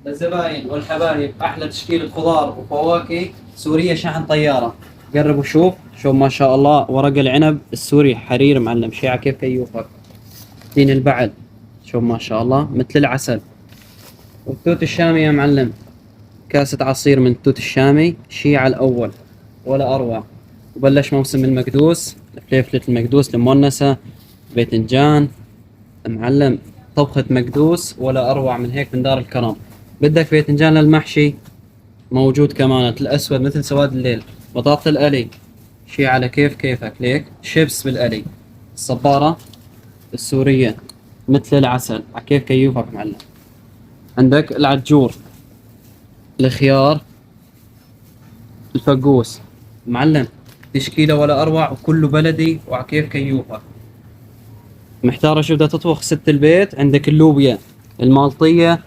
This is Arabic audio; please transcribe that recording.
للزباين والحبايب احلى تشكيله خضار وفواكه سوريه شحن طياره. قرب وشوف، شوف ما شاء الله ورق العنب السوري حرير معلم، شيعة كيف كيوفك. دين البعل شوف ما شاء الله مثل العسل. والتوت الشامي يا معلم، كاسة عصير من التوت الشامي شي على الأول ولا أروع. وبلش موسم المكدوس، فليفلة المكدوس المونسة، باذنجان معلم، طبخة مكدوس ولا أروع من هيك من دار الكرم. بدك باذنجان للمحشي موجود كمان الأسود مثل سواد الليل. بطاطا القلي شي على كيف كيفك ليك. شيبس بالقلي. الصبارة السورية مثل العسل على كيف كيوفك معلم. عندك العجور، الخيار، الفقوس معلم، تشكيلة ولا أروع وكله بلدي وعلى كيف كيوفك. محتار شو بدها تطبخ ست البيت؟ عندك اللوبيا المالطية